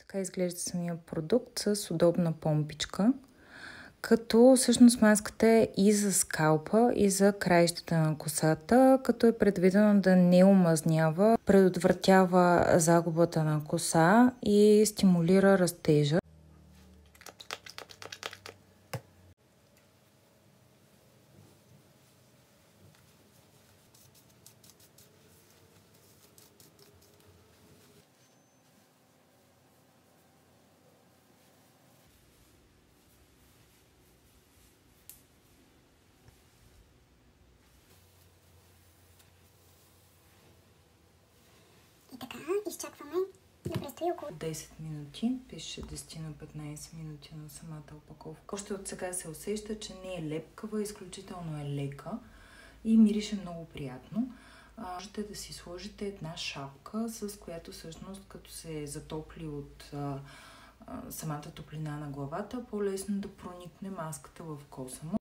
Така изглежда самия продукт с удобна помпичка, като всъщност маската е и за скалпа, и за краищата на косата, като е предвидено да не омазнява, предотвратява загубата на коса и стимулира растежа. И така, изчакваме да престои около 10 минути. Пише 10 на 15 минути на самата опаковка. Още от сега се усеща, че не е лепкава, изключително е лека и мирише много приятно. Можете да си сложите една шапка, с която всъщност като се затопли от самата топлина на главата, по-лесно да проникне маската в коса му.